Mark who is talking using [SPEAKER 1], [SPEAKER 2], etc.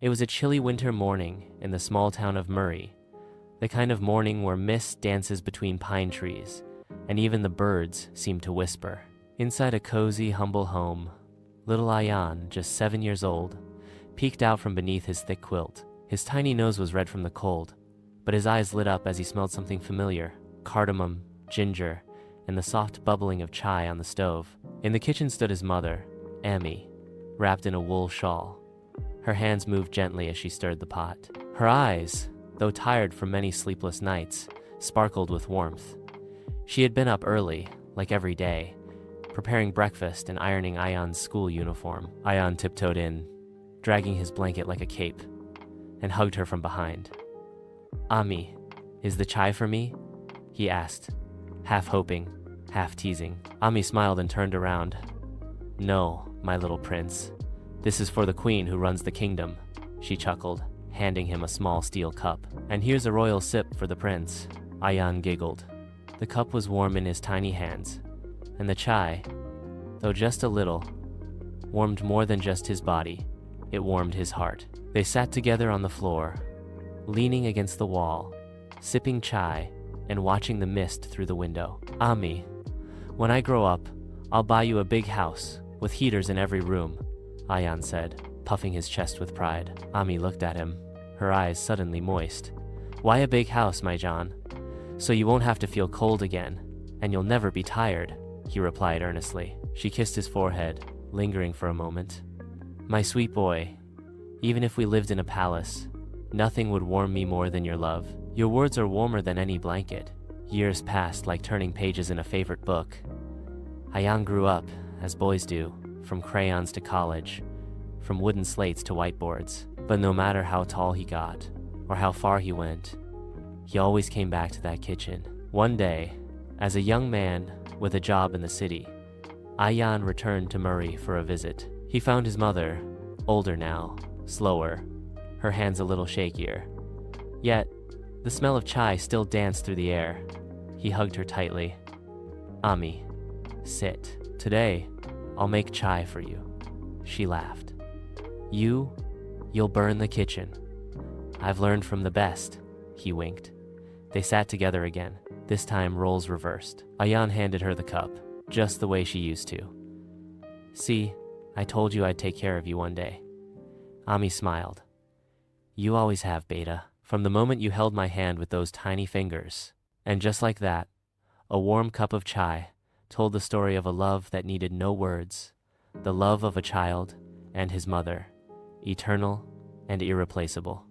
[SPEAKER 1] It was a chilly winter morning in the small town of Murray, the kind of morning where mist dances between pine trees, and even the birds seem to whisper. Inside a cozy, humble home, little Ayan, just 7 years old, peeked out from beneath his thick quilt. His tiny nose was red from the cold, but his eyes lit up as he smelled something familiar: cardamom, ginger, and the soft bubbling of chai on the stove. In the kitchen stood his mother, Amy, wrapped in a wool shawl. Her hands moved gently as she stirred the pot. Her eyes, though tired from many sleepless nights, sparkled with warmth. She had been up early, like every day, preparing breakfast and ironing Ayan's school uniform. Ayan tiptoed in, dragging his blanket like a cape, and hugged her from behind. "Ami, is the chai for me?" he asked, half hoping, half teasing. Ami smiled and turned around. "No, my little prince. This is for the queen who runs the kingdom," she chuckled, handing him a small steel cup. "And here's a royal sip for the prince." Ayan giggled. The cup was warm in his tiny hands, and the chai, though just a little, warmed more than just his body. It warmed his heart. They sat together on the floor, leaning against the wall, sipping chai and watching the mist through the window. "Ami, when I grow up, I'll buy you a big house with heaters in every room," Ayan said, puffing his chest with pride. Ami looked at him, her eyes suddenly moist. "Why a big house, my John? So you won't have to feel cold again, and you'll never be tired," he replied earnestly. She kissed his forehead, lingering for a moment. "My sweet boy, even if we lived in a palace, nothing would warm me more than your love. Your words are warmer than any blanket." Years passed like turning pages in a favorite book. Ayan grew up, as boys do, from crayons to college, from wooden slates to whiteboards. But no matter how tall he got, or how far he went, he always came back to that kitchen. One day, as a young man with a job in the city, Ayan returned to Murray for a visit. He found his mother, older now, slower, her hands a little shakier. Yet, the smell of chai still danced through the air. He hugged her tightly. "Ami, sit. Today, I'll make chai for you." She laughed. You'll burn the kitchen." "I've learned from the best," he winked. They sat together again, this time roles reversed. Ayan handed her the cup, just the way she used to. "See, I told you I'd take care of you one day." Ami smiled. "You always have, Beta, from the moment you held my hand with those tiny fingers." And just like that, a warm cup of chai told the story of a love that needed no words, the love of a child and his mother, eternal and irreplaceable.